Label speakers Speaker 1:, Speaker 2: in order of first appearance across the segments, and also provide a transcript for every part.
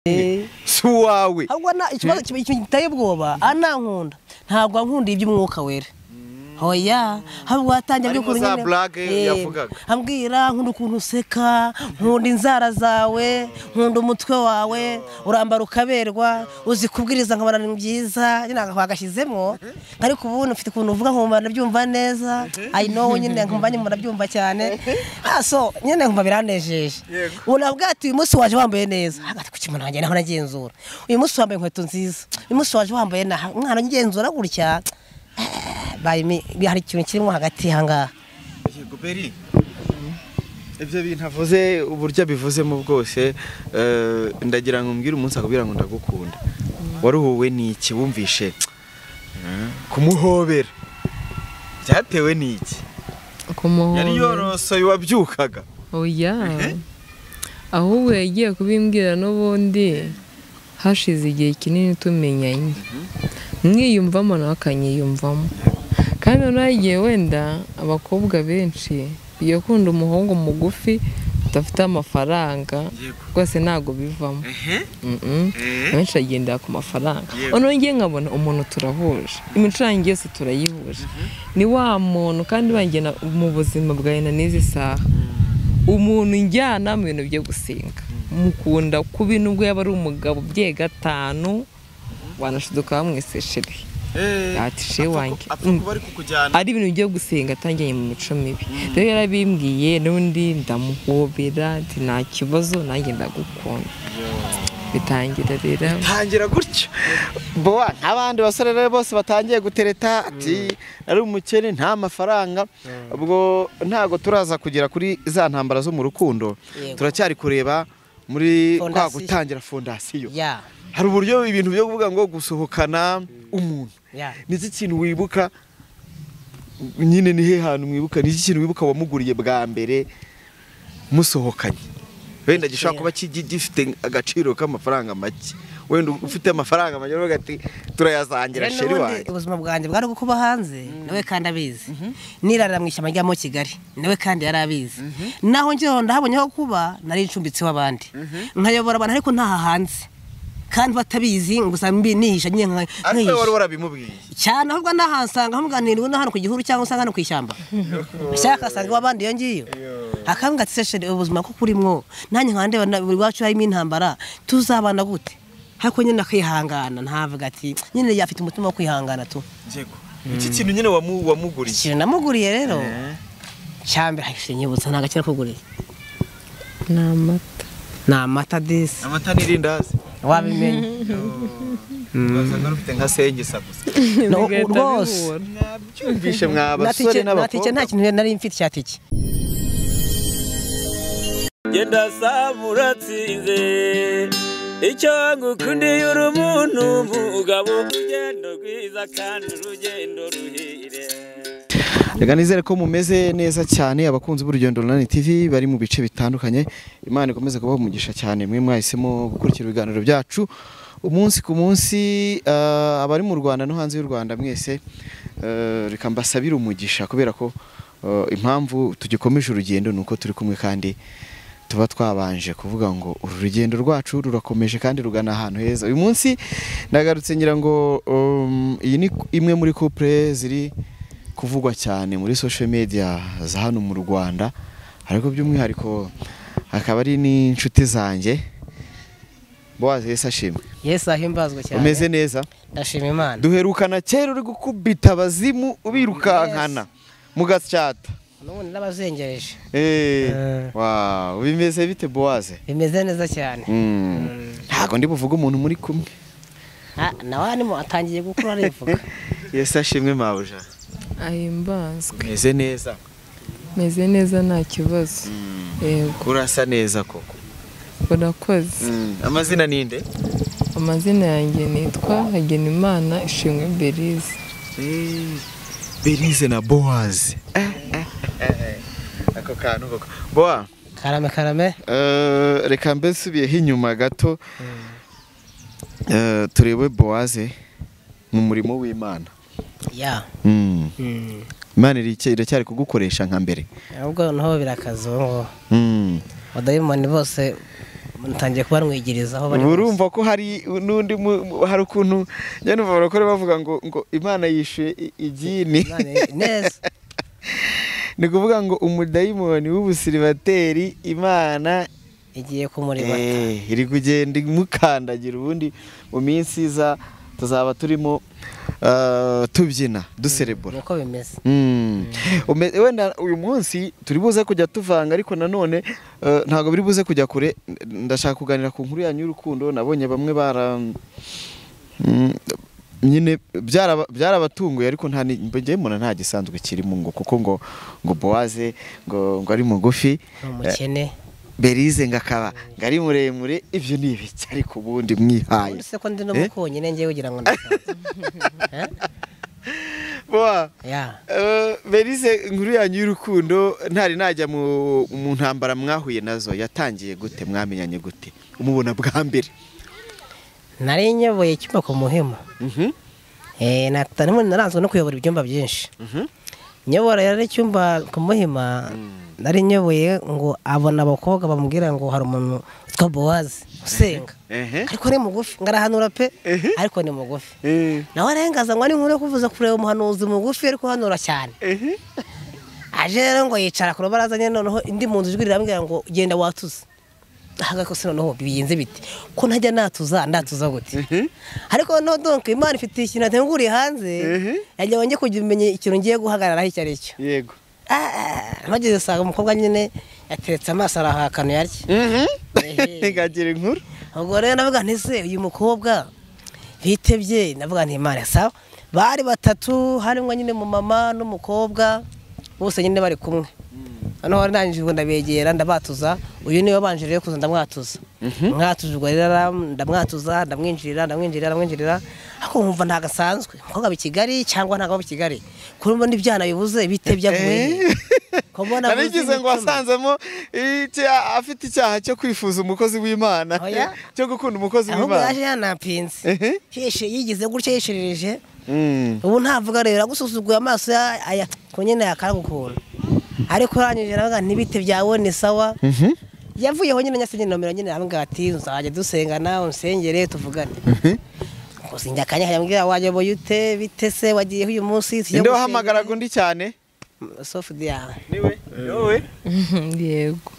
Speaker 1: si uwawe
Speaker 2: ahubwo ikibazo giteye ubwoba anankunda ntabwo ankunda iby'umwuka wera hoya ahubwo watangiye byo kuri
Speaker 1: nyine
Speaker 2: ambwira nkunda ukuntu useka nkunda inzara zawe nkunda umutwe wawe urambara ukaberwa uzi kubwiriza nkabana ni byiza nyine agashyizemo ariko ubu ufite ukuntu uvuga nkumva nabyumva neza I know nyine nkumva nyuma nabyumva cyane so nyine nkumva biranejeje unabwa ati uyu munsi waje wambaye neza hagati ku kimana wanjye naho nagenzura uyu munsi wambaye inkweto nziza uyu munsi waje wambaye na mwana ngenzura gutya hari ikintu kirimo hagati hangaha
Speaker 1: yego beri ibyo bintu avuze uburyo bivuzemo bwose ndagira ngo mbwire umunsi akubwira ngo ndagukunda waruhuwe n'iki wumvishe kumuhobera byatewe n'iki
Speaker 3: kumuhobera
Speaker 1: yari yorosoye wabyukaga
Speaker 3: oya ahubwo yagiye kubimbwira n'ubundi hashize igihe kinini tumenyanye mwiyumvamo nawe akanyiyumvamo kandi nagiye wenda abakobwa benshi iyo kunda umuhungu mugufi udafite amafaranga rwose ntago bivamo benshi agendera ku mafaranga noneho ngiye nkabona umuntu turahuje imico yanjye yose turayihuje ni wa muntu kandi bangena mu buzima bwawe na n'izi saha umuntu njyana mu bintu byo gusenga mukunda ku bintu ubwo yaba ari umugabo bye gatanu wanashiduka bamwisesheri ati she wanjye ari ibintu byo gusenga atanganye mu mico mibi rero yarabimbwiye n'undi ndamuhobera ati nta kibazo nanjye ndagukunda bitangira rero
Speaker 1: tangira gutyo boa n'abandi basore rero bose batangiye gutereta ati ari umukene nta mafaranga ubwo ntago turaza kugera kuri za ntambara zo mu rukundo turacyari kureba muri kwa gutangira fondasiyo hari uburyo ibintu byo kuvuga ngo gusohokana umuntu niki kintu wibuka nyine ni he hantu mwibuka niki kintu wibuka wamuguriye bwa mbere musohokanye wenda gishaka kuba gifite agaciro k'amafaranga make wenda ufite amafaranga make uvuga ati turayazangira sheri wawe
Speaker 2: ubuzima bwanjye bwari kuba hanze nawe kandi abizi nirara mu ishyamba ryamo Kigali nawe kandi yarabizi naho njyewe ndahabonye ho kuba nari incumbitsi w'abandi nkayobora abantu ariko ntaha hanze kandi batabizi gusa mbi nihisha nyine
Speaker 1: ariko wari warabimubwiye
Speaker 2: cyane ahubwo nahansanga hamuganirwa no hano ku gihuru cyangwa usanga hano ku ishyamba shaka sanga wabandi yo ngiyo akambwa ati seshe ubuzima ko kurimwo nanjye nkandeba buri wacu harimo intambara tuzabana gute hako nyine akihangana ntavuga ati nyine yafite umutima wo kwihangana tu
Speaker 1: yego iki kintu nyine wamuguriye
Speaker 2: ikintu namuguriye rero cyambe hashe nyibutsa nta gakira kuguriye n'amata disi
Speaker 1: amata n'irindazi
Speaker 2: wabimenye
Speaker 1: bazanga rufite nka sengisa gusa
Speaker 2: no rwose
Speaker 1: nabyumvishe mwabasore n'abakobwa
Speaker 2: nta kintu nari mfite cyatiki
Speaker 4: genda samuratsinze icyo ngukundiye uri umuntu mugabo urugendo rwiza kandi urugendo ruhire
Speaker 1: reka nizere ko mumeze neza cyane abakunzi b'urugendo runani TV bari mu bice bitandukanye Imana ikomeze kubaha umugisha cyane mwe mwahisemo gukurikira ibiganiro byacu umunsi ku munsi abari mu Rwanda no hanze y'u Rwanda mwese reka mbasabira umugisha kubera ko impamvu tugikomeje urugendo nuko turi kumwe kandi tuba twabanje kuvuga ngo uru rugendo rwacu rurakomeje kandi rugana ahantu heza uyu munsi ndagarutse ngira ngo iyi ni imwe muri couple ziri kuvugwa cyane muri social media za hano mu Rwanda ariko by'umwihariko akaba ari n'inshuti zanjye Boaze ashimwe
Speaker 2: ahimbazwe cyane
Speaker 1: umeze neza
Speaker 2: ndashima Imana
Speaker 1: duherukana kera uri gukubita abazimu ubirukankana mu gasyata
Speaker 2: none nabazengereje
Speaker 1: wow bimeze bite Boaze
Speaker 2: bimeze neza cyane
Speaker 1: ntago ndi buvuga umuntu muri kumwe
Speaker 2: nawe animo atangiye gukura arivuga
Speaker 1: ashimwe mabuja
Speaker 3: ahimbazwe
Speaker 1: meze neza
Speaker 3: nta kibazo yego
Speaker 1: kurasa neza koko
Speaker 3: urakoze
Speaker 1: amazina ninde
Speaker 3: amazina yanjye nitwa Hagenimana Ishimwe Berize
Speaker 1: Berize na Boaze ako kantu koko boa
Speaker 2: karame
Speaker 1: reka mbesubiyeho inyuma gato turebe Boaze mu murimo w'Imana Imana iracyari kugukoresha nka mbere
Speaker 2: ahubwo naho birakazo ngo abadayimoni bose ntangiye kuba mwigirizaho bari
Speaker 1: urumva ko hari nundi hari ukuntu nyane barakora bavuga ngo Imana yishuye igini
Speaker 2: neza
Speaker 1: ni kuvuga ngo umudayimoni w'ubusiribateri Imana
Speaker 2: igiye kumuribata
Speaker 1: iri kugenda imukandagira ubundi mu minsi iza tuzaba turimo tubyina duserebura
Speaker 2: uko bimeze
Speaker 1: wenda uyu munsi turi buze kujya tuvanga ariko nanone ntago biri buze kujya kure ndashaka kuganira ku nkuru yanyu y'urukundo nabonye bamwe nyine byarabatunguye ariko nta gisanzwe kirimo ngo kuko ngo Boaze ngo ari mugufi
Speaker 2: umukene
Speaker 1: Berize ngakaba ngari muremure ivyo ni ibiki ariko ubundi mwihaye
Speaker 2: ese ko ndi no mukonyine ngiye kugira ngo ndasaza
Speaker 1: boa
Speaker 2: ya
Speaker 1: Berize inkuru yanyu y'urukundo ntari najya mu ntambara mwahuye nazo yatangiye gute mwamenyanye gute umubona bwa mbere
Speaker 2: nari nyoboye icyumba ku Muhima naranzwe no kuyobora ibyumba byinshi nyobora yari icyumba ku Muhima nari nyoboye ngo abona abakobwa bamubwira ngo hari umuntu witwa Boaze usenga ariko ni mugufi ngarahanura pe ariko ni mugufi nawe arengaza ngo ari nkuru kuvuza kureba umuhanuzi mugufi ariko hanura cyane aje rero ngo yicara ku rubaraza nyene noneho indi muntu ijwi rirambwira ngo genda watuze aha ko se noneho biyenze biti ko ntajya ndatuza gute ariko no donc Imana ifite ikintu atenguriye hanze yagiye wonge kugimenye ikintu ngiye guhagarara icyo ari cyo
Speaker 1: yego
Speaker 2: amageze saga umukobwa nyine yateretse amaso arahakana yarye
Speaker 1: ngagira inkuru
Speaker 2: ubwo rero navuga nti se uyu mukobwa bitebye navuga nti Imana sawa bari batatu harimo nyine mu mama n'umukobwa bose nyine bari kumwe hano ndangije ndabegera ndabatuza uyu niwe banjiriye kuza ndamwatuza mwatujwe rero ndamwatuza ndamwinjirira ako nkumva nta gasanzwe umukobwa b'Ikigali cyangwa ntago b'Ikigali kurumva n'ibyana bibuze bitebye avuye kubona
Speaker 1: nabigize ngo wasanzemo afite icyaha cyo kwifuza umukozi w'Imana cyo gukunda umukozi w'Imana
Speaker 2: ahubwo yaje yanapinze yigize gutya yishirije ubu ntavuga rero gususuguye amaso aya kunyene yakaragukura ariko rangije navuga ntibite byawe ni sawa yavuyeho nyine nyasenye nomero nyine ambwira ati uzajya dusengana unsengere tuvugane kuzinja kanya yambwira waje boyute bitese wagiye uyu munsi
Speaker 1: inde wahamagara gundi cyane
Speaker 2: Sofia
Speaker 1: niwe yowe
Speaker 3: yego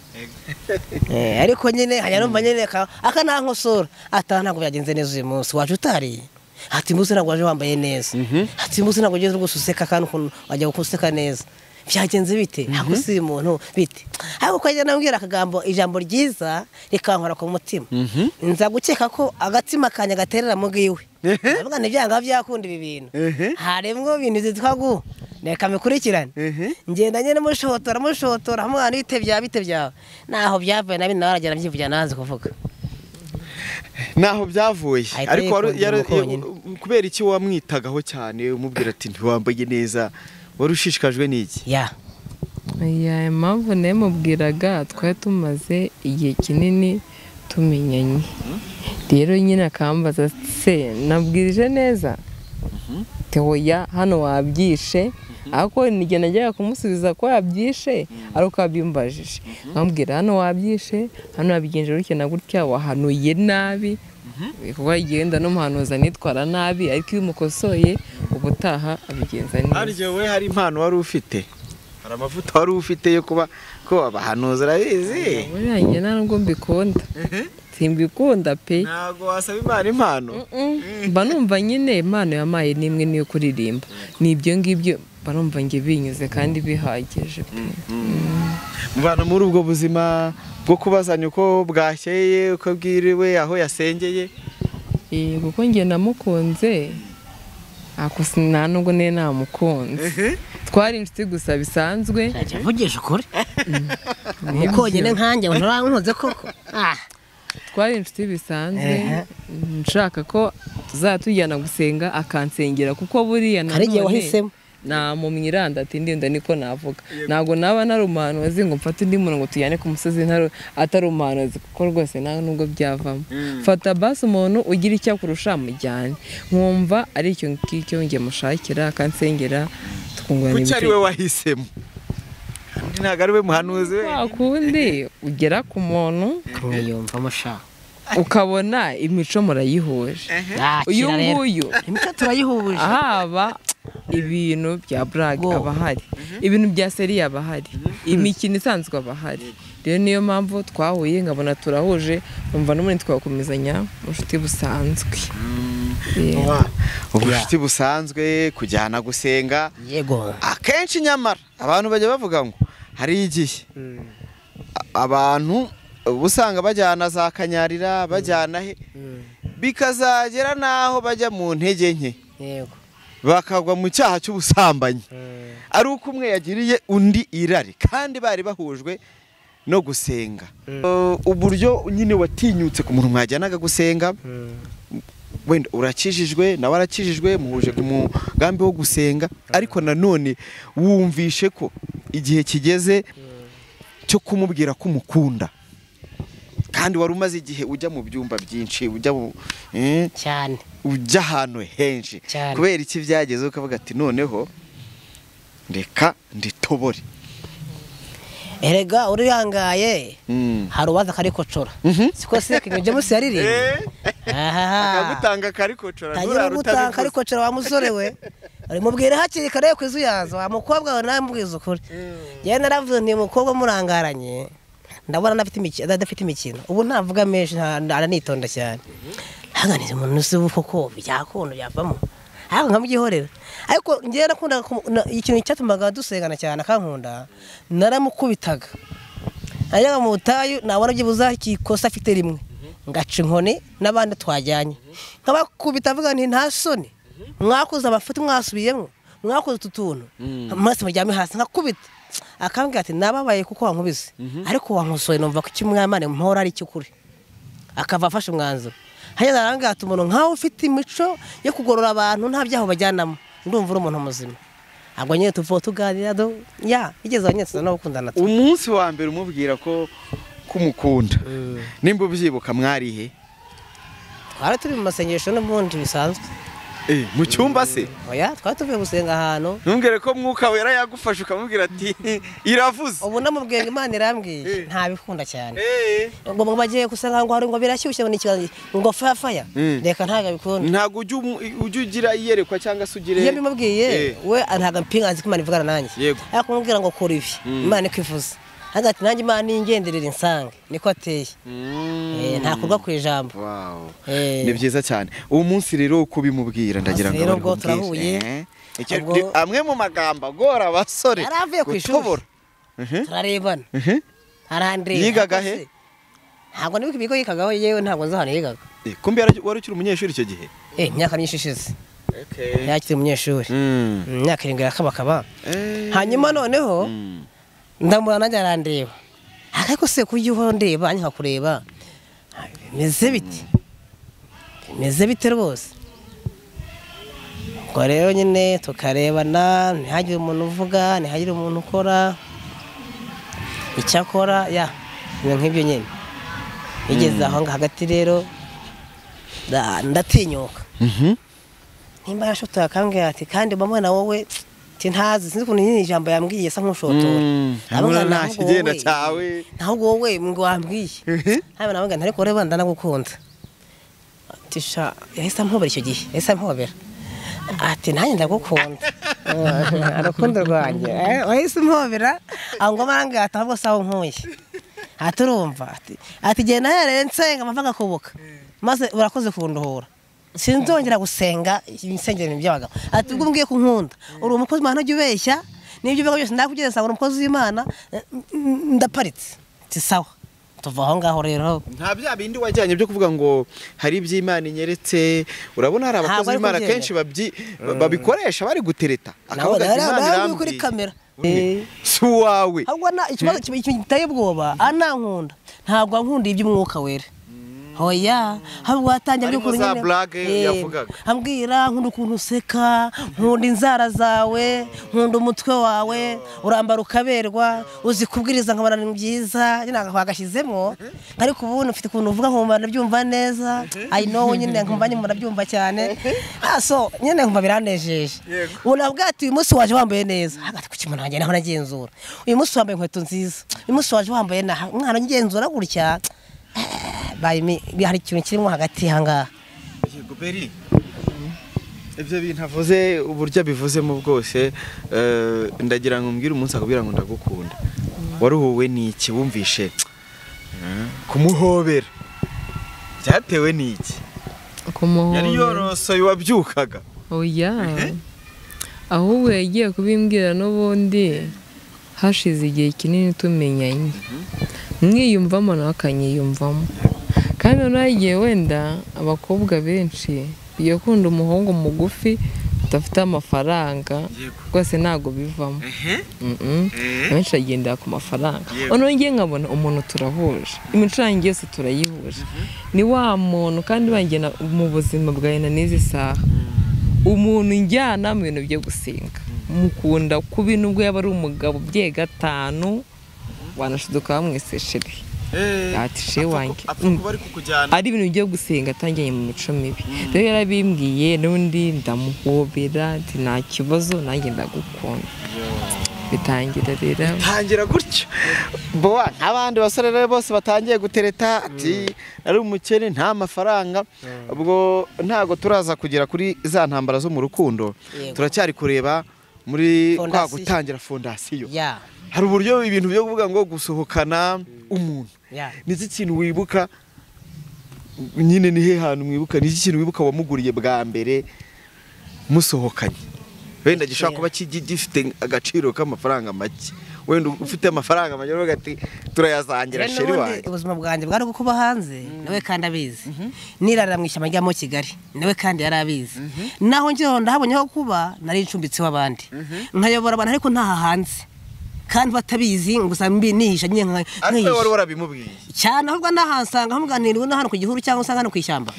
Speaker 2: ariko nyine hanyarumva nyine aka nankosora ata ntabwo byagenze neza uyu munsi waje utari ati mbuse ntabwo waje wambaye neza ati mbuse ntabwo ugeze guseka kandi wajya guseka neza byagenze bite ntabwo si umuntu bite ariko kwajya nambwira akagambo ijambo ryiza rikankora ku mutima nza gukeka ko agatima kanya gaterera mu giwe navuga n'ibyanga byakundira ibintu haremwo ibintu zitwa reka mikurikirane ngenda nyine mushotora hamwana bite byawe naho byavuye nabi nawe aragera byivugira nazi kuvuga
Speaker 1: naho byavuye ariko kubera iki wamwitagaho cyane umubwira ati ntiwambaye neza wari ushishikajwe n'iki
Speaker 3: impamvu namubwiraga twari tumaze igihe kinini tumenyanye rero nyine akambaza se nabwirije neza teoya hano wabyishe ariko nige najyaga kumusubiza ko yabyishe ariko abyumbajije nkambwira hano wabyishe hano wabigenje gutya na gutya wahanuye nabi kuba igenda n'umuhanuza nitwara nabi ariko iyo umukosoye ubutaha abigenza neza
Speaker 1: aryo we hari impano wari ufite hari amavuta wari ufite yo kuba ko abahanuza arabizi
Speaker 3: buriya ntabwo mbikunda simbikunda pe
Speaker 1: ntabwo wasaba Imana impano
Speaker 3: mba numva nyine impano yamaye n'imwe niyo kuririmba n'ibyo ngibyo mba numva nge binyuze kandi bihagije pe
Speaker 1: mubana muri ubwo buzima bwo kubazanya uko bwakeye uko bwiriwe aho yasengeye
Speaker 3: kuko nge namukunze ako nta nubwo ne namukunze twari inshuti gusa bisanzwe
Speaker 2: vugisha ukuri mukonyine nkanjye nturankoze koko
Speaker 3: twari inshuti bisanzwe nshaka ko tuzatujyana gusenga akansengera kuko buriya
Speaker 2: nanone
Speaker 3: na mu mwiranda ati ndinda niko navuga ntabwo naba nari umuhanuzi ngo mfate undi muntu ngo tujyane ku musozi atari umuhanuzi kuko rwose nta nubwo byavamo fata basi umuntu ugira icyo akurusha mujyane nkumva ari icyo ngicyo nge mushakira akansengera tukungurana
Speaker 1: ibitekerezo kuki ari we wahisemo undi ntabwo ari we muhanuzi we.
Speaker 3: kundi ugera ku muntu
Speaker 2: kumwiyumvamo sha
Speaker 3: ukabona imico murayihuje. Uyu nguyu
Speaker 2: imico turayihuje,
Speaker 3: haba ibintu bya brag abahari, ibintu bya seri abahari, imikino isanzwe abahari. Rero niyo mpamvu twahuye nkabona turahuje, numva n'ubundi twakomezanya ubucuti busanzwe.
Speaker 1: Ubucuti busanzwe, kujyana gusenga.
Speaker 2: Yego.
Speaker 1: Akenshi nyamara abantu bajya bavuga ngo hari igihe abantu usanga bajyana za kanyarira, bajyana he bikazagera naho bajya mu ntege nke.
Speaker 2: Yego.
Speaker 1: Bakagwa mu cyaha cy'ubusambanyi. Ari uko umwe yagiriye undi irari kandi bari bahujwe no gusenga. Uburyo nyine watinyutse ku muntu mwajyanaga gusenga, wenda urakijijwe nawe arakijijwe, muhuje ku mugambi wo gusenga, ariko nanone wumvishe ko igihe kigeze cyo kumubwira ko umukunda, kandi wari umaze igihe ujya mu byumba byinshi, ujya
Speaker 2: cyane,
Speaker 1: ujya ahantu henshi, kubera iki byageze ukavuga ati noneho reka nditobore.
Speaker 2: Erega uriyangaye hari ubaza karikocora, siko se kinje musi yaririye
Speaker 1: akagutanga karikocora,
Speaker 2: ngira gutanga karikocora wa musore we ari mubwire hakiri kare kwizu yazo wa mukobwa we namubwiza ukuri. Ye naravuze nti mukobwa murangaranye ndabona adafite imikino, ubu ntavuga menshi, aranitonda cyane, haganize umuntu usibu koko byakunda byavamo ariko nkamugihorera. Ariko ngiye nakunda ikintu cyatumaga dusengana cyane akankunda, naramukubitaga ajyaga mu butayu, nabona byibuza kikosa afite rimwe ngaca inkoni n'abandi twajyanye nkabakubita, avuga nti nta soni mwakuze amafuti mwasubiyemo, mwakuze utuntu maze mujyame hasi nkakubita. Akambwira ati nababaye kuko wankubise, ariko wankosoye numva ko kimwamane mpora ari cyukuri. Akava afashe umwanzuro, hanyuma arambwira ati umuntu nkaho ufite imico yo kugorora abantu nta byaho bajyanamo, ndumva uri umuntu muzima. Abwo nyine tuvuga tuganira igeze abanyetse no gukundana.
Speaker 1: Umunsi wa mbere umubwira ko kumukunda, nimba ubyibuka mwarihe?
Speaker 2: Twari turi mu masengesho n'ubundi bisanzwe.
Speaker 1: Mu cyumba se?
Speaker 2: Oya, twari tuvuye gusenga ahantu.
Speaker 1: Ntumbwire ko mwuka wera yagufasha ukamubwira ati iravuze.
Speaker 2: Ubu namubwiye Imana irambwiye ntabikunda cyane. Ngo bagiye gusenga ngo hari ngo birashyushye ngo faya reka ntaga bikunda.
Speaker 1: Ntago ujye ugira iyerekwa cyangwa se ugire.
Speaker 2: Iyo bimubwiye we ntaga mpinganzi ko Imana ivugana nanjye. Ariko kumubwira ngo kora ibi Imana ikwifuza, hagati nanjye Imana ingenderera insange niko ateye. Ntakorwa ku ijambo.
Speaker 1: Ni byiza cyane. Uwo munsi rero uko bimubwira ndagira ngo
Speaker 2: ubwo turahuye.
Speaker 1: Amwe mu magambo agora abasore
Speaker 2: yaravuye ku ishuri turarebana, arandeba.
Speaker 1: Yigaga he?
Speaker 2: Ntabwo nibuka ibigo yikagaho, yewe ntabwo nzi ahantu yigaga.
Speaker 1: Kumbe wari ukiri umunyeshuri icyo gihe?
Speaker 2: Imyaka myinshi ishize yakiri umunyeshuri, imyaka 7 yakabakaba. Hanyuma noneho ndamura nanjye arandeba, ariko se kujya uho ndeba nkakureba bimeze biti, bimeze bite rwose. Ubwo rero nyine tukarebana, ntihagire umuntu uvuga, ntihagire umuntu ukora icyo akora, nk'ibyo nyine. Igeze aho hagati rero ndatinyuka, nimba yashotoye akambwira ati kandi bamwe na wowe ntazi sinzi ukuntu nyine ijambo yambwiye sa nk'ushotora.
Speaker 1: Abona nta kigenda cyawe,
Speaker 2: ntabwo wowe ngo wambwiye habe nawe ngana, ariko reba ndanagukunda. Tisha yahise ampobera icyo gihe, yahise ampobera ati nanjye ndagukunda, arukundo rwanjye wahise ampobera ngo maranga atabwo sawo nkuye. Aturumva ati genda yarense ngamavuga kubuka maze urakoze kunduhura, sinzongera gusenga insengero by'abagabo. Ati ubwo mbwiye kunkunda uri umukozi Imana ujye ubeshya, n'ibyo bigo byose ndakugeza uri umukozi w'Imana ndaparitse. Ati sawa, tuva aho ngaho rero.
Speaker 1: Nta bya bindi wajyanye byo kuvuga ngo hari iby'Imana inyeretse. Urabona hari abakozi b'Imana kenshi babikoresha bari gutereta, akavuga ati Imana irambuye
Speaker 2: kuri kamera
Speaker 1: si wawe.
Speaker 2: ahubwo ikibazo kiteye ubwoba anankunda, ntabwo ankunda iby'umwuka wera, oya ahubwo watangiye
Speaker 1: Harimo za blague yavugaga.
Speaker 2: ambwira nkunda ukuntu useka, nkunda inzara zawe, nkunda umutwe wawe, urambara ukaberwa, uzi kubwiriza nkabona ni byiza, nyine agashyizemo. Ariko ubu ufite ukuntu uvuga nkumva ndabyumva neza, I know nyine nkumva nyuma ndabyumva cyane. So nyine nkumva biranejeje. Ubu nabwo ati uyu munsi waje wambaye neza, hagati ku kimuntu wanjye naho nagenzura. Uyu munsi wambaye inkweto nziza, uyu munsi waje wambaye na umwana ngenzura gutya. Hari ikintu kirimo hagati hangaha.
Speaker 1: Yego Beri. Ibyo bintu avuze uburyo bivuzemo bwose ndagira ngo mbwire umunsi akubwira ngo ndagukunda. Waruhuwe n'iki wumvishe? Kumuhobera. Byatewe n'iki?
Speaker 3: Kumuhobera.
Speaker 1: Yari yorosoye wabyukaga.
Speaker 3: Oya. Ahubwo yagiye kubimbwira n'ubundi hashize igihe kinini tumenyanye. Mwiyumvamo nawe akanyiyumvamo. Kandi nagiye wenda abakobwa benshi iyo kunda umuhungu mugufi udafite amafaranga rwose ntago bivamo. Benshi agendera ku mafaranga. Ono ngiye nkabona umuntu turahuje, imico yanjye yose turayihuje. Ni wa muntu kandi bangena mu buzima bwawe na n'izi saha. Umuntu njyana mu bintu byo gusenga. Mukunda ku bintu ubwo yaba ari umugabo bye gatanu wanashiduka bamweseshere. Ati she wanjye ari ibintu byo gusenga atangiye mu mico mibi. Rero yarabimbwiye n'undi ndamuhobera ati nta kibazo nanjye ndagukunda. Bitangira rero
Speaker 1: tangira gutyo boa abandi basore rero bose batangiye gutereta ati ari umukene nta mafaranga. Ubwo ntago turaza kugera kuri za ntambara zo mu rukundo, turacyari kureba muri kwa gutangira fondasiyo. Hari uburyo ibintu byo kuvuga ngo gusohokana umuntu niki kintu wibuka nyine ni he hantu mwibuka niki kintu wibuka wamuguriye bwa mbere musohokanye wenda gishaka kuba gifite agaciro k'amafaranga make wenda ufite amafaranga make rero gati turayazangira sheri wanjye.
Speaker 2: Ubuzima bwanjye bwari gukuba hanze nawe kandi abizi, nirarira mu ishyamba rya Kigali nawe kandi yarabizi, naho njyewe ndahabonyeho kuba nari incumbitsi w'abandi nkayobora abantu ariko ntaha hanze kandi batabizi gusa nihisha nyine
Speaker 1: ariko wari warabimubwiye
Speaker 2: cyane ahubwo nahansanga amuganiriwe no hano ku gihuru cyangwa usanga hano ku ishyamba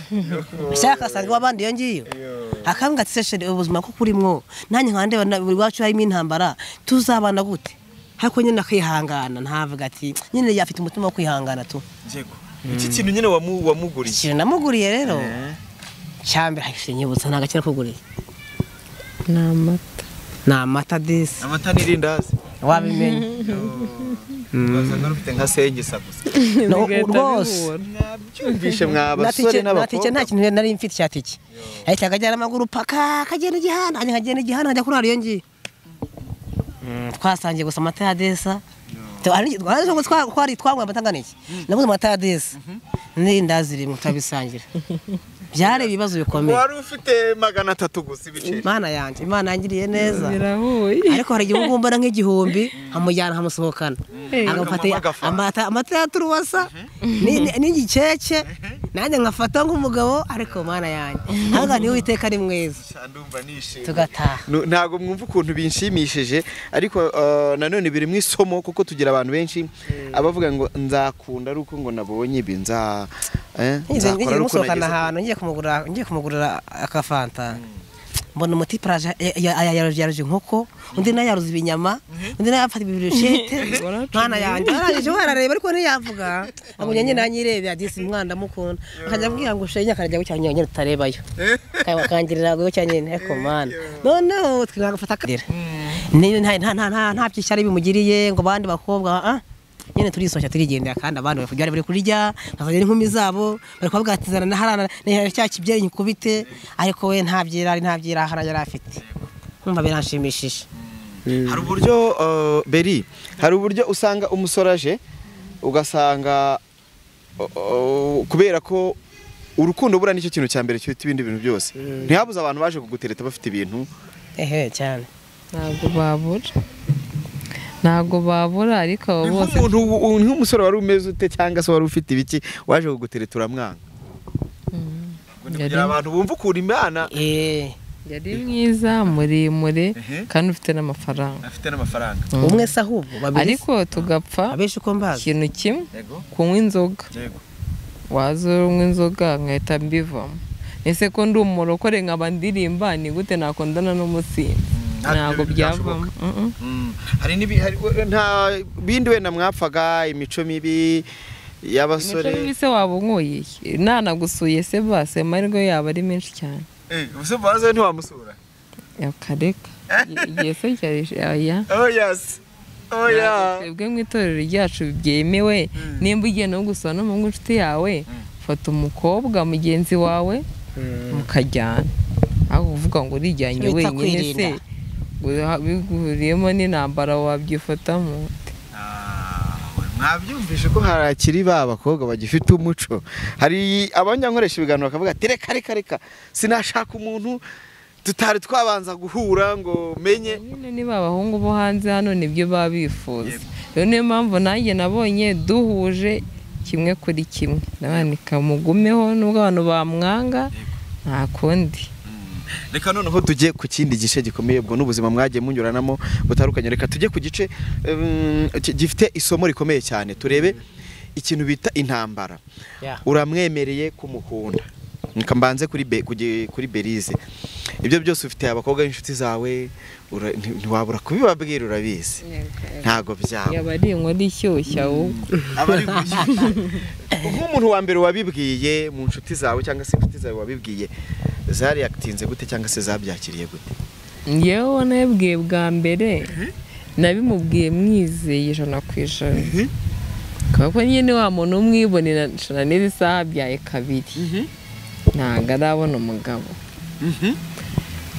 Speaker 2: shaka asanga wabandi yo ngiyo akambwa ati seshere ubuzima ko kurimwo nanjye nkandeba Iwacu harimo intambara tuzabana gute hako nyine akihangana ntavuga ati nyine yafite umutima wo kwihangana tu.
Speaker 1: Yego iki kintu nyine wamuguriye
Speaker 2: ikintu namuguriye rero cyambere hashe nyibutsa ntaga cyera kuguriye n'amata desi
Speaker 1: amata n'irindazi
Speaker 2: wabimenye
Speaker 1: bazanga rufite nka sengisa gusa
Speaker 2: rwose
Speaker 1: nabyumvishe mwabasore n'abakobwa
Speaker 2: nta kintu nari mfite cyatiki ahita akajyana amaguru paka akagenda igihana ajya kuri ariyo ngiye twasangiye gusa amata ya desa twari twanywa amata angana iki nabuze amata ya desa n'indazi rimwe turabisangira byare ibibazo bikomeye.
Speaker 1: Wari ufite 300 gusa ibiceri.
Speaker 2: Mana yanjye Imana yangiriye neza.
Speaker 3: Birahuye.
Speaker 2: Ariko hari igihe ngumbara nk'igihumbi hamujyana hamusohokana. Agafata amata ya turuwasa n'igikeke nanjye nkafata nk'umugabo ariko Mana yanjye. Hanga ni Uwiteka ari mwiza.
Speaker 1: Ndumva nishimye.
Speaker 2: Tugataha.
Speaker 1: Ntago mwumva ukuntu binshimishije ariko nanone biri mu isomo kuko tugira abantu benshi abavuga ngo nzakunda ari uko ngo nabonye ibi
Speaker 2: nzakora ari uko nagize ngiye kumugurira akafanta mbona umuti praje yaruje inkoko undi nayo yaruze ibinyama undi nayo afata ibirushete Mana yanjye arangije warareba ariko ntiyavuga ngo nyine nanyirebe adisi umwana mukunda akajya abwira ngo shenya karajya gucyanya nyine tutarebayo kangirira go cyanyine eko Mana noneho twagafata kadira nta byishyari bimugiriye ngo bandi bakobwa nyine turisoshya turigendera kandi abantu bari kurya bafanye inkumi zabo bari kubwatizana na harana cya kibyere nyikubite ariko we ntabyira harajya afite numva biranshimishije.
Speaker 1: Hari uburyo Beri hari uburyo usanga umusoraje ugasanga kubera ko urukundo bura nicyo kintu cyambere cyuta ibindi bintu byose ntihabuze abantu baje kugutereta bafite ibintu
Speaker 2: cyane
Speaker 3: ntago babura ariko abo bose
Speaker 1: nk'umusore wari umeze ute cyangwa se wari ufite ibiki waje kugutereta uramwanga kugira abantu bumva ukuntu Imana
Speaker 3: yari mwiza muremure kandi ufite n'amafaranga
Speaker 2: umwe se ahubwo
Speaker 3: ariko tugapfa
Speaker 2: abeshi ko mbaza
Speaker 3: ikintu kimwe kunywa inzoga wazurumwe inzoga nkahita mbivamo ese ko ndi umurokore nkaba ndirimba ni gute nakondana n'umusinzi ntabwo byavamo
Speaker 1: hari nta bindi wenda mwapfaga imico mibi y'abasore
Speaker 3: imico mibi se waba unkuye nanagusuye se base amahirwe yaba ari menshi cyane
Speaker 1: ubuse baze ntiwamusura
Speaker 3: yakareka igihe se cyari
Speaker 1: oh yes
Speaker 3: twebwe mu itorero ryacu byemewe nimba ugiye no gusura no mu nshuti yawe fata umukobwa mugenzi wawe mukajyana aho uvuga ngo urijyanye wenyine se biguhuriyemo n'intambara wabyifatamo
Speaker 1: mwabyumvishe ko harakiri ba bakobwa bagifite umuco hari abanyankoresha ibiganiro bakavuga ati reka sinashaka umuntu tutari twabanza guhura ngo menye
Speaker 3: nyine niba abahungu bo hanze hano nibyo baba bifuza rero niyo mpamvu nanjye nabonye duhuje kimwe kuri kimwe nabanika mugumeho nubwo abantu bamwanga nta kundi
Speaker 1: reka noneho tujye ku kindi gice gikomeye ubwo n'ubuzima mwagiye munyuranamo butandukanye reka tujye ku gice gifite isomo rikomeye cyane turebe ikintu bita intambara uramwemereye kumukunda mbanze kuri Berize ibyo byose ufite abakobwa b'inshuti zawe ntiwabura kubibabwira urabizi ntago byaba
Speaker 3: yabari inkori ishyushya
Speaker 1: abari nk'umuntu wa mbere wabibwiye mu nshuti zawe cyangwa se inshuti zawe wabibwiye zari yatinze gute cyangwa se zabyakiriye gute
Speaker 3: yewe nabibwiye bwa mbere nabimubwiye mwizeye 100%. kuko nyine wa muntu umwibonera n'izi saha byaye kabiri ntago arabona umugabo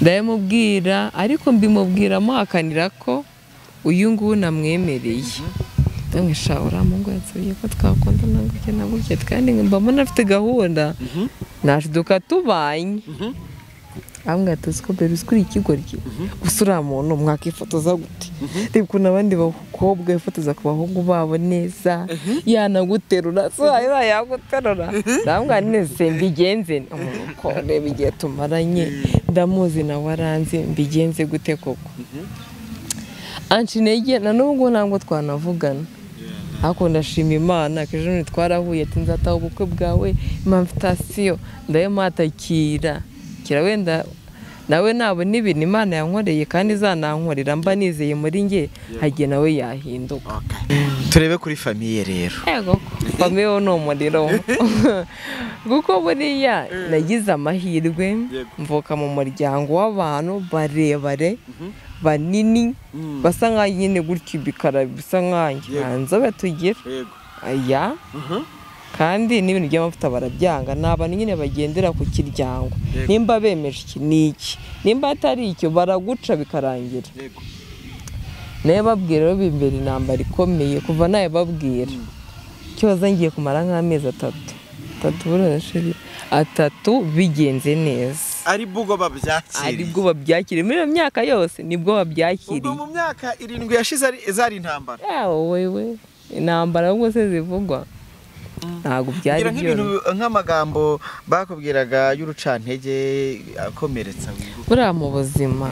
Speaker 3: ndamubwira ariko mbimubwira muhakanira ko uyu nguyu namwemereye ndamwisha uramungu yatsuye ko twakundana gutya kandi mbona afite gahunda nashiduka tubanye ambwa tusko Berize kuri ikigoryi gusura muntu mwakifotoza gute riko nabandi bakobwa bifotoza ku bahungu babo neza yanaguterura so yaguterura ndambwa nese mbigenze ko reba igihe tumaranye ndamuzi na waranze mbigenze gute koko ancinege na nubwo ntabwo twanavugana ako ndashima Imana kejo twarahuye ati nzataha ubukwe bwawe invitation ndayematakira kira wenda nawe nabona ibintu Imana yankoreye kandi zanankorera mba nizeye muri nge hagiye nawe yahinduka
Speaker 1: turebe kuri famiye rero
Speaker 3: yego famiye no umuriro guko buriya nagize amahirwe mvuka mu muryango w'abantu barebare banini basa nka nyine gutyo bikara bisa nkanjye hanze tugira aya kandi n'ibintu by'amavuta barabyanga n'abantu nyine bagendera ku kiryango nimba bemeje iki niki nimba atari icyo baraguca bikarangira naye babwira rero bimbere intambara ikomeye kuva naye babwira cyoza ngiye kumara nk'amezi 3 bigenze neza aribwo babyakire muri iyo myaka yose nibwo babyakiriye
Speaker 1: ubwo mu myaka 7 yashize zari intambara
Speaker 3: wewe intambara ubwo se zivugwa ntago byari
Speaker 1: byo nk'amagambo bakubwiraga y'urucantege akomeretsa
Speaker 3: buriya mu buzima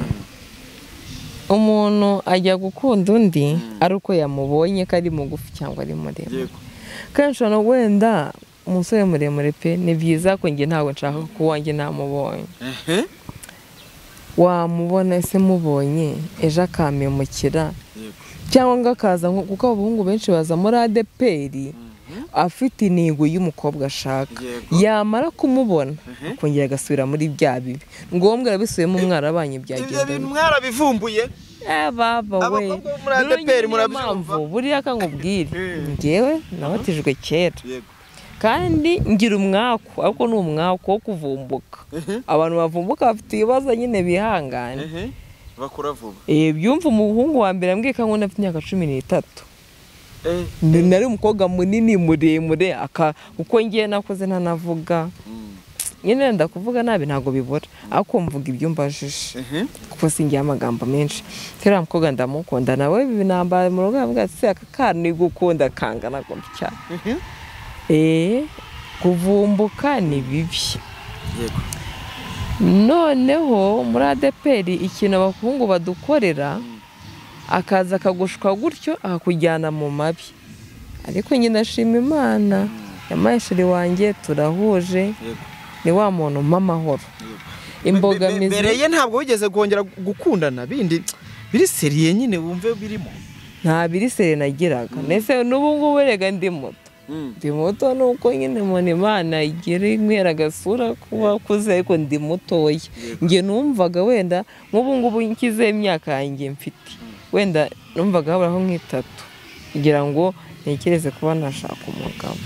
Speaker 3: umuntu ajya gukunda undi ari uko yamubonye ko ari mugufi cyangwa ari muremure kenshi no wenda umusore muremure pe ni byiza ko nge ntago nshaka ko wanjye namubonye wamubona se mubonye ejo akamemukira cyangwa ngakaza kuko abahungu benshi baza muri ADPR afite intego y'umukobwa ashaka yamara kumubona kongera agasubira muri bya bibi ngombwa arabisubiyemo mwarabanye byagenda
Speaker 1: mwarabivumbuye
Speaker 3: baba we
Speaker 1: muri ADPR murabyumva
Speaker 3: buriya akangubwire ngewe nabatijwe kera kandi ngira umwako ariko ni umwako wo kuvumbuka abantu bavumbuka bafite ibibazo nyine bihangane
Speaker 1: bakura vuba
Speaker 3: byumva umuhungu wa mbere ambwiye ko nkunda afite imyaka 13 nari umukobwa munini muremure uko ngiye nakoze ntanavuga nyine ndakuvuga nabi ntago bibora ariko mvuga ibyo mbajije kuko singiye amagambo menshi kera umukobwa ndamukunda nawe binamba mu rugo avuga ati aka kana gukunda kangana gutya kuvumbuka ni bibi noneho muri ADPR ikintu abakungu badukorera akaza akagushwa gutyo akakujyana mu mabi ariko nyine ndashima Imana yamashiri wanjye turahuje ni wa muntu mpamahoro imbogamizi
Speaker 1: mbere ye ntabwo wigeze kongera gukundana bindi biri seriye nyine wumve birimo
Speaker 3: nta biri seriye nagiraga nese n'ubu ngubu rega ndi muto nuko nyine mu Imana igira inkwera agasura kuba kuze ariko ndi mutoya nge numvaga wenda nk'ubu ngubu nkize imyaka yanjye mfite wenda numvaga haburaho nk'itatu kugira ngo ntekereze kuba nashaka umugabo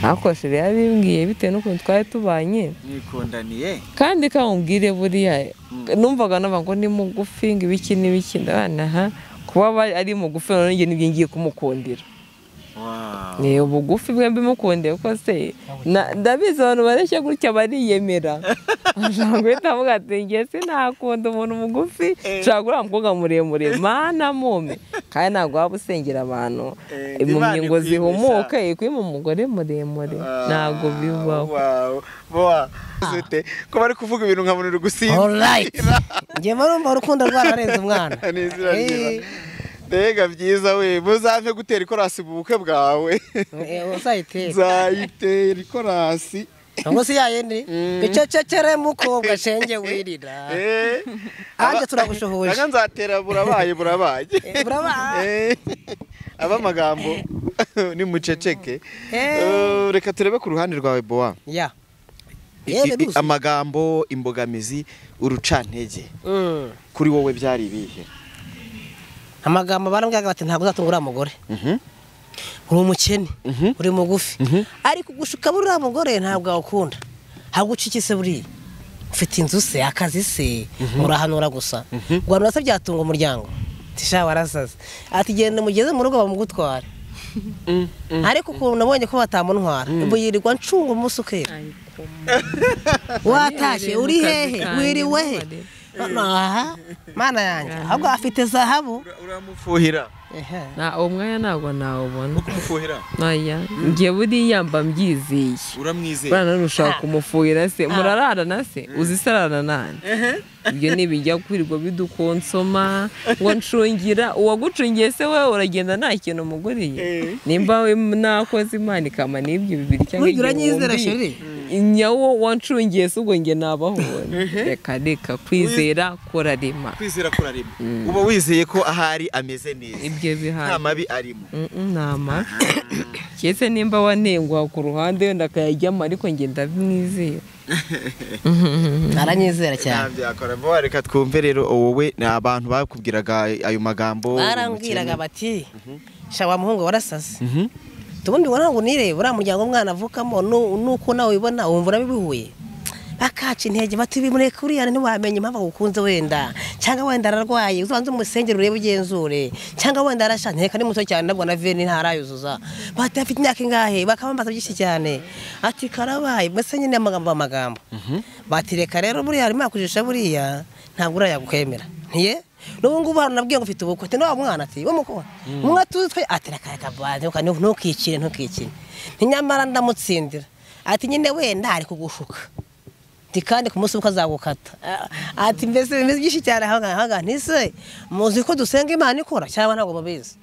Speaker 3: ariko shiri yabimbwiye bitewe n'ukuntu twari tubanye
Speaker 1: mwikundaniye
Speaker 3: kandi kamubwire buriya numvaga ngo ni mugufi ngo ibiki n'ibiki ndabana kuba ari mugufi none nge nibyo ngiye kumukundira ni ubugufi bwe mbimukundiye ko se ndabizi abantu bareshya gutya bariyemera ashaka guhita avuga ati nge sinakunda umuntu mugufi nshaka uriya mukobwa muremure mana mume kandi ntabwo waba usengera abantu impumyi ngo zihumuke kwima umugore muremure ntabwo bibaho
Speaker 1: ko bari kuvuga ibintu nkabona uri gusinzira
Speaker 2: alright nge marumva urukundo rwararenze umwana
Speaker 1: Mbega byiza we muzave gutera ikorasi mu bukwe bwawe nzayitera ikorasi
Speaker 2: ngo si yayindi bicecekere mukobwa shenge wirira anje turagushuhuje
Speaker 1: nanga nzatera burabaye abamagambo ni muceceke reka turebe ku ruhande rwawe boa amagambo imbogamizi urucantege kuri wowe byari ibihe
Speaker 2: amagambo barambwiraga bati ntabwo uzatungura umugore uri umukene uri mugufi ariko gushuka buriya mugore ntabwo awukunda ntabwo ucikise buriya ufite inzu se akazi se murahanura gusa ngo abantu bose byatunga umuryango tisha warasaze ati genda mugeze mu rugo bamugutwara ariko ukuntu nabonye ko batamuntwara ubwo yirirwa ncunga umunsi ukera watashye uri hehe wiriwe he mana yanjye ahubwo afite zahabu
Speaker 1: uramufuhira
Speaker 3: na umwanya ntabwo nawubona
Speaker 1: kumufuhira
Speaker 3: naya ngiye buriya mba mbyizeye
Speaker 1: uramwizeye
Speaker 3: bana nushaka kumufuhira se murararana se uzisarana nani ibyo nibijya kwirirwa bidukonsoma ngo ncungira uwagucungiye se wewe uragenda nta kintu umuguriye nimba we nakoze Imana ikama n'ibyo bibiri cyangwa
Speaker 2: igihumbi
Speaker 3: nyawo wancungiye se ubwo nge nabahubona reka kwizera kurarima
Speaker 1: uba wizeye ko ahari ameze neza
Speaker 3: ibyo bihari
Speaker 1: nta mabi arimo
Speaker 3: nta mabi cyese nimba wanengwa ku ruhande wenda akayajyamo ariko nge ndabimwizera
Speaker 2: aranyizera cyane
Speaker 1: byakora bo reka twumve rero wowe ni abantu bakubwiraga ayo magambo
Speaker 2: barambwiraga bati shawa muhungu warasaze tubundi wana ngo nirebe uriya muryango umwana avukamo nuko nawe ubibona wumva urabihuye bakaca intege bati bimureke uriya ntiwamenye impamvu agukunze wenda cyangwa wenda ararwaye uzabanze umusengero urebe ugenzure cyangwa wenda arashaje reka ni muto cyane nabwo na veni ntarayuzuza bati afite imyaka ingahe bakabambaza byinshi cyane ati karabaye mbese nyine amagambo bati reka rero buriya arimo yakujisha buriya ntabwo urayagukwemera ntiye n'ubu ngubu hano nabwiye ngo ufite ubukwe n'uwo mwana ati w'umukobwa umwe tuzitwe ati reka bande ntukikire ntinyamara ndamutsindira ati nyine wenda ari kugushuka kandi ku munsi ukazagukata ati mbese bimeze byinshi cyane ahaga ntise muzi ko dusenga Imana ikora cyangwa ntabwo mubizi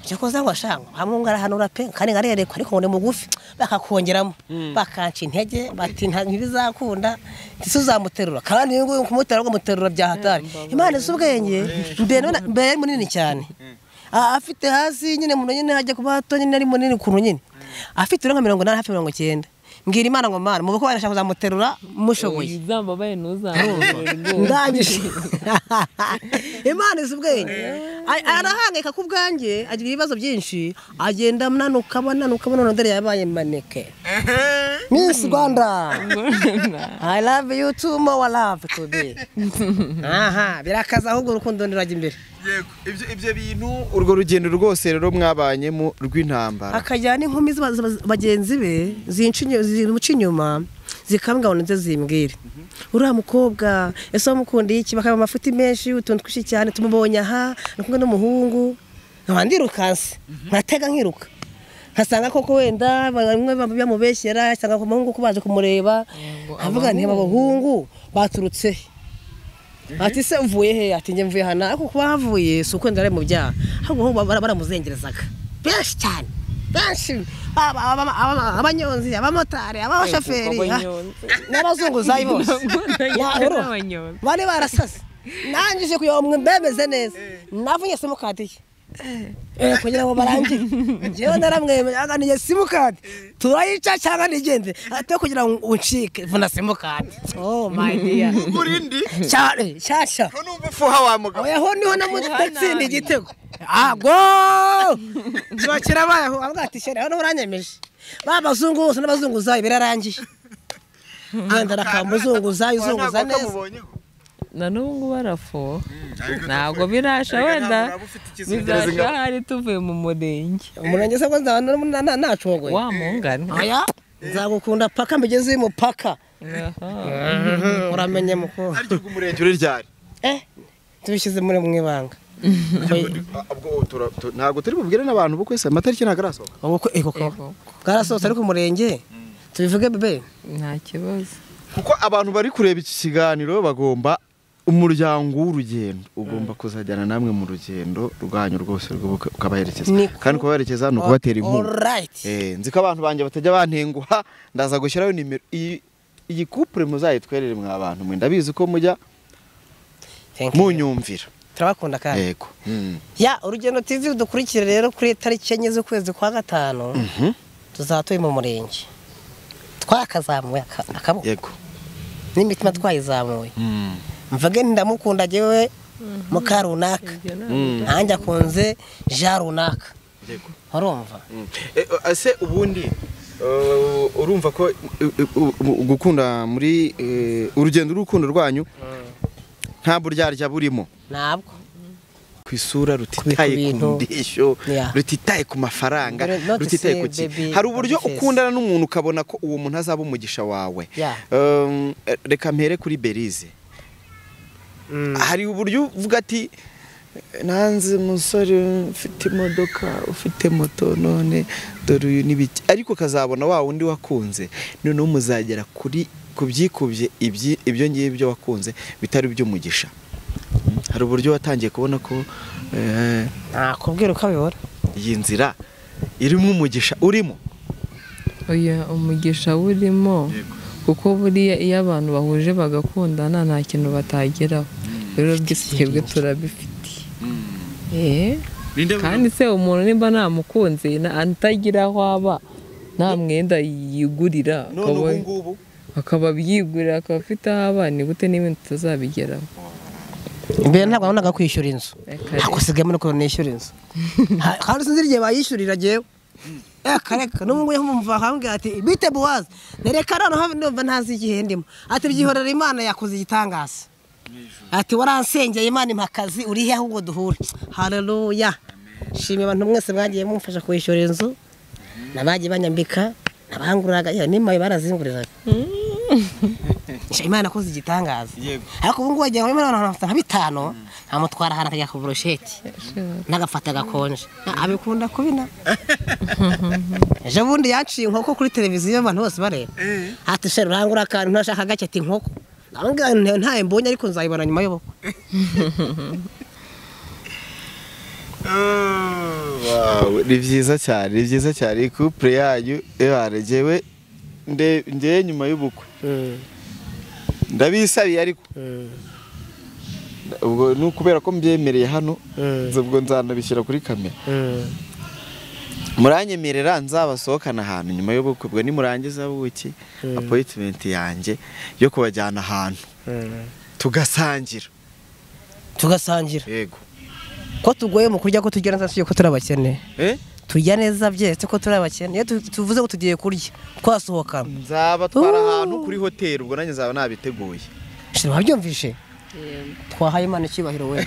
Speaker 2: cyo koza ngo ashanga hamwe ngarahanura pe kandi ngarerekwa ariko ngo mugufi bakakongeramo bakanca intege bati ntibizakunda tisuzamuterura kandi ngo kumutera ngo muterura byahatari Imana isubwenge mbere munini cyane afite hasi nyine muno nyine hajya kuba hato nyine ari munini kuntu nyine afite nka 80 hafi 90 mbwira Imana ngo Mana mubuko barashaka kuzamuterura mushoboye
Speaker 3: izambabaye ntuzamubere
Speaker 2: ndangije Imana isubwenge arahangeka ku bwanjye agira ibibazo byinshi agenda mnanuka none ndere yabaye maneke Miss Rwanda I love you too more love today birakaza ahubwo urukundo ndirajya imbere
Speaker 1: ibyo bintu urwo rugendo rwose rero mwabanyemo rw'intambara
Speaker 2: akajyana inkumi bagenzi be zimuca inyuma zikambwa ngo nze zimbwire uriya mukobwa ese wamukundiye iki bakaba amafuti menshi utuntu twinshi cyane tumubonye aha nakumwe n'umuhungu nkandirukanse nkatega nkiruka nkasanga koko wenda bamwe bamubeshyera cyangwa ku muhungu ko baje kumureba avuga nti abahungu baturutse ati se mvuye he ati nge mvuye hana ariko kuba havuye suko ndare mu byaha ahubwo baramuzengerezaga benshi cyane benshi abanyonzi abamotari abashoferi n'abazunguzayi bose bari barasase nangije kuyomwe mbemeze neza navuye simukadi kugira ngo barangire njyewe naramwemeye aganiye simukadi turayica cyangwa nigende ate kugira ngo uncike vuna simukadi oh my dear
Speaker 1: urindi
Speaker 2: cyane cyasha
Speaker 1: ko numva fuha wa mugabo
Speaker 2: oya niho namutsinda igitego ago zibakira bayaho abwati shere hano uranyemeje babazungu bose n'abazunguzayi birarangiye genda rakamuzunguzayi zunguza neza
Speaker 3: na n'ubu barafo ntabwo birasha wenda bizasha hari tuvuye mu murenge
Speaker 2: se ko nzabana nacogoye
Speaker 3: wa mungane
Speaker 2: aya nzagukunda paka mbigeze mu paka uramenye muko
Speaker 1: ariko umurenge uri ryari
Speaker 2: tubishyize muri mwibanga
Speaker 1: ntabwo turi bubwire n'abantu bukwe se amatariki nagarasohoka
Speaker 2: bwarasohotse ariko umurenge tubivuge bebe
Speaker 3: nta kibazo
Speaker 1: kuko abantu bari kureba iki kiganiro bagomba umuryango w'urugendo ugomba kuzajyana namwe mu rugendo rwanyu rwose ukabaherekeza kandi kubaherekeza ni ukubatera inkunga nzi ko abantu banjye batajya bantenguha ndaza gushyiraho nimero iyi couple muzayitwerere mwa bantu mwe ndabizi ko mujya munyumvira
Speaker 2: turabakunda kandi
Speaker 1: yego
Speaker 2: ya urugendo TV dukurikire rero kuri tariki 4 z'ukwezi kwa gatanu tuzatuye mu murenge twakazamuye akabo
Speaker 1: yego
Speaker 2: n'imitima twayizamuye mvuge ndamukunda jewe mukarunaka nanjye akunze ja runaka
Speaker 1: yego
Speaker 2: urumva
Speaker 1: ase ubundi urumva ko gukunda muri urugendo urukundo rwanyu nta buryarya burimo
Speaker 2: ntabwo
Speaker 1: kwisura rutitaye ku ndishyo rutitaye ku mafaranga rutitaye ku ki hari uburyo ukundana n'umuntu ukabona ko uwo muntu azaba umugisha wawe reka mpere kuri Berize hari uburyo uvuga ati nanze umusore ufite imodoka ufite moto none dore uyu n'ibiki ariko kazabona wa wundi wakunze noneho muzagera kuri kubyikubye ibyo ngibyo wakunze bitari by'umugisha hari uburyo watangiye kubona ko
Speaker 2: nakubwira uko abibona
Speaker 1: iyi nzira irimo umugisha urimo
Speaker 3: oya umugisha urimo kuko buriya iyo abantu bahuje bagakundana nta kintu batageraho rero twebwe turabifite kandi se umuntu nimba namukunze atagira aho aba nta mwenda yigurira akaba byigurira akaba afite aho aba ni gute n'ibintu tutazabigeraho
Speaker 2: mbere ntabwo nabonaga kwishyura inzu ntabwo usigaye muri ukuntu nishyura inzu kandi sinzi igihe bayishyurira jewe reka n'ubu ngubu mumva akambwira ati bite buwazi nereka noneho ndumva ntazi igihe ndimo ati byihorera Imana yakoze igitangaza ati waransengeye Imana impakazi uri he ahubwo duhure haleluya shimye abantu mwese mwagiye mumfasha kwishyura inzu nabagiye banyambika nabanguraga nimaye barazinguriraga Imana yakoze igitangaza ariko ubu ngubu wagiye muri nka 5 amutwara hana kajya ku brochette nagafata gakonje abikunda kubina ejo bundi yaciye inkoko kuri televiziyo abantu bose bareba ati sheri urangura akantu ntashaka gake ati inkoko ntaye mbonye ariko nzayibona nyuma y'ubukwe
Speaker 1: ni byiza cyane couple yanyu yaregewe nde nyuma y'ubukwe ndabisabiye ariko ubwo nukubera ko mbyemereye hano ubwo nzanabishyira kuri kamera muranyemerera nzabasohokana ahantu nyuma y'ubukwe bwo nimurangiza buki appointment yanjye yo kubajyana ahantu tugasangira yego
Speaker 2: ko tugoye mu kurya ko tugira nzasiye ko turabakene turya neza byetse ko turabakene iyo tuvuze ko tugiye kurya twasohokana
Speaker 1: nzaba twara ahantu kuri hotel ubwo nanjye nzaba nabiteguye
Speaker 2: wabyumvishe twahaye Imana cyibahiro we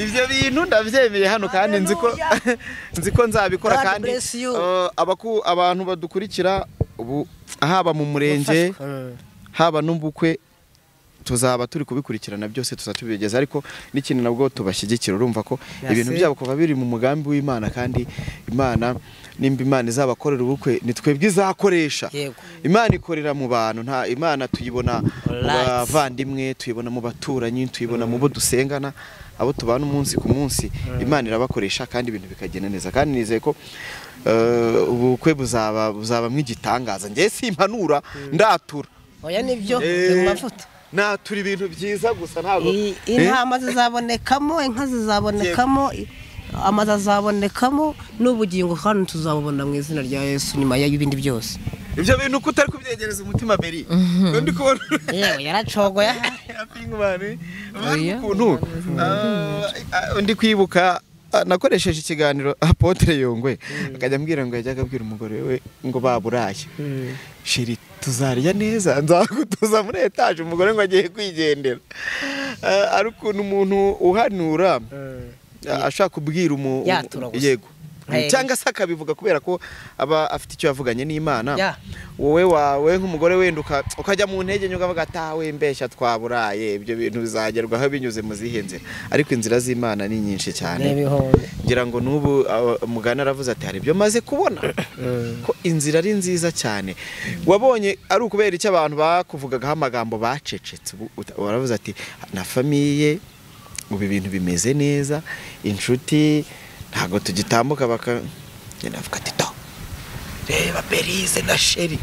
Speaker 1: ivyo bintu ndavyemeye hano kandi nzi ko nzabikora kandi abantu badukurikira ubu haba mu murenge haba n'ubukwe tuzaba turi kubikurikirana byose tuzatubigeza ariko n'ikintu nabwo tubashyigikira urumva ko ibintu byabo kuva biri mu mugambi w'Imana kandi Imana nimba Imana izabakorera ubukwe ni twebwe izakoresha Imana ikorera mu bantu nta Imana tuyibona mu bavandimwe tuyibona mu baturanyi tuyibona mu bo dusengana abo tubana umunsi ku munsi Imana irabakoresha kandi ibintu bikagenda neza kandi nizeye ko ubukwe buzaba mwigitangaza ngiye simpanura ndatura
Speaker 2: oya nibyo mu mavuta
Speaker 1: natura ibintu byiza gusa ntabwo
Speaker 2: intama zizabonekamo inka zizabonekamo amazi azabonekamo n'ubugingo kandi tuzabubona mu izina rya Yesu nyuma y'ibindi byose
Speaker 1: ibyo bintu ko utari kubyegereza umutima beri ndi kubona
Speaker 2: yewe yaracogoya
Speaker 1: ukuntu ndi kwibuka nakoresheje ikiganiro Apotre Yongwe akajya ambwira ngo yajyaga abwira umugore we ngo baburaye shiri tuzarya neza nzagutuza muri etage umugore ngo agiye kwigendera ari ukuntu umuntu uhanura ashaka kubwira yego cyangwa se akabivuga kubera ko aba afite icyo yavuganye n'Imana wowe nk'umugore wenda ukajya mu ntege nyuga bagatawe mbeshya twaburaye ibyo bintu bizagerwaho binyuze mu zihenze ariko inzira z'Imana ni nyinshi cyane ngira ngo n'ubu mugana aravuze ati hari ibyo maze kubona ko inzira ari nziza cyane wabonye ari ukubera icyo abantu bakuvugagaho amagambo bacecetse waravuze ati na famiye ubu ibintu bimeze neza inshuti ntago tugitambuka bakagenda bavuga ati to reba Berize na Sheri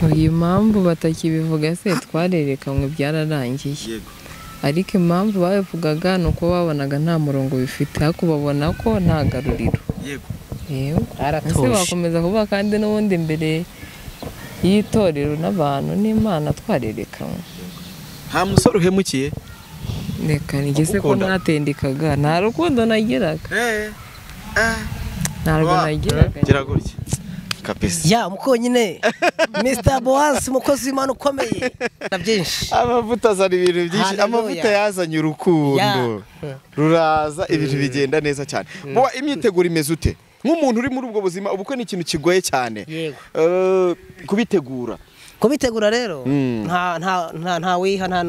Speaker 3: uyu mpamvu batakibivuga se twarerekanwe byararangiye ariko impamvu babivugaga ni uko babonaga nta murongo bifite ariko babona ko nta garuriro yego ese bakomeza kuba kandi n'ubundi imbere y'itorero n'abantu n'Imana twarerekanwe
Speaker 1: nta musore uhemukiye
Speaker 3: reka nigeze ko natendekaga nta rukundo nagiraga ntabwo nagiraga
Speaker 1: gira gutya kapesi
Speaker 2: ya mukonyine Mr. Boaz umukozi w'Imana ukomeye na byinshi
Speaker 1: amavuta azana ibintu byinshi amavuta yazanye urukundo ruraza ibintu bigenda neza cyane bo imyiteguro imeze ute nk'umuntu uri muri ubwo buzima ubukwe ni ikintu kigoye cyane
Speaker 2: kubitegura rero nta wiha nta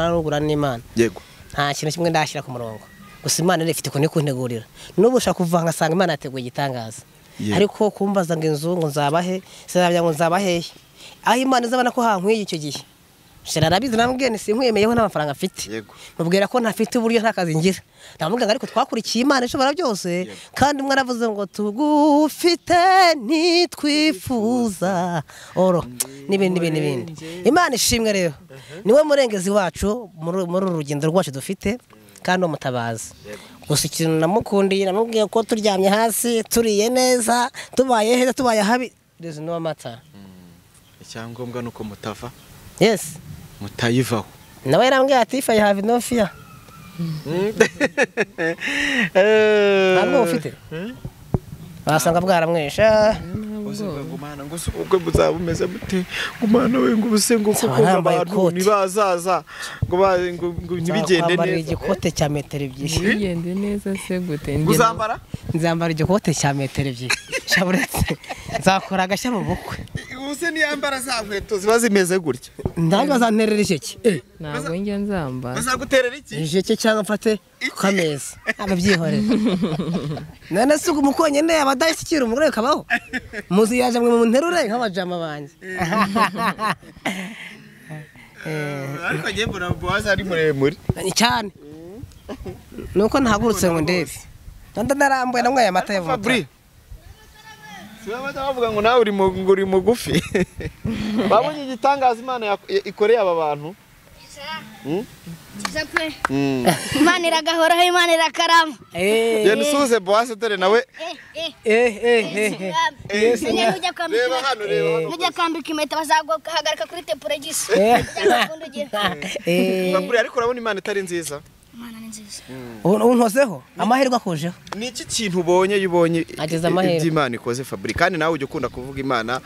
Speaker 2: nugura n'Imana
Speaker 1: yego
Speaker 2: nta kintu kimwe ndashyira ku murongo gusa Imana ifite ko kuntegurira n'ubu ushaka kuvanga asanga Imana yateguye igitangaza ariko kumbaza ngo inzu ngo nzabahe sinabya ngo nzabahe aho Imana izabana ko hankwiye icyo gihe shira arabizi namubwiye ni sinkwemeyeho n'amafaranga afite mubwira ko ntafite uburyo nta kazi ngira ndamubwira ariko twakurikiye Imana ishobora byose kandi umwe aravuze ngo tugufite nitwifuza oro n'ibindi Imana ishimwe rero niwe murengezi wacu muri urugendo rwacu dufite kandi umutabazi gusa ikintu namukundiye namubwiye ko turyamye hasi turiye neza tubaye heza tubaye habi there's no matter
Speaker 1: icyangombwa nuko mutava
Speaker 2: yes
Speaker 1: mutayivaho
Speaker 2: nawe yarambwiye ati if I have no fear ntabwo ufite wasanga bwaramwesha
Speaker 1: ngumana ngo ubwo buzaba bumeze bute ngumana we ngo ubusengo kuko abantu nibazaza ngo ntibigende neza
Speaker 2: igikote cya metero 2
Speaker 3: bigende neza se gute
Speaker 2: nzambara igikote cya metero 2 shaburetse nzakora agashya mu bukwe
Speaker 1: ubuse niyambara za nkweto ziba zimeze gutya
Speaker 2: ndandi bazanterera isheke
Speaker 3: ntabwo njye nzambara
Speaker 1: bazaguterera iki
Speaker 2: isheke cyangwa mfate kameza ababyihorera none se umukonyene abadashyikira umugore kabaho muzi yaje mwe mu nterure nk'abajama banje
Speaker 1: ariko ngiye mbona Boaz ari muremure
Speaker 2: cyane nuko ntahagurutse ngo ndebe ndarambuye namwe amata yavuga
Speaker 1: Siba bavuga ngo nawe uri mugufi babonye igitangaza Imana ikoreye aba bantu
Speaker 5: Imana iragahoraho Imana irakarama
Speaker 1: Yesuze Boaz dore nawe
Speaker 5: reba hano nujya kambika impeta bazaguhagarika kuri tepuregisi
Speaker 1: Makuru ariko urabona Imana itari nziza
Speaker 5: Imana ni nziza
Speaker 2: unkozeho amahirwe akujeho
Speaker 1: ni iki kintu ubonye iby'Imana ikoze Fabri kandi nawe ujye ukunda kuvuga Imana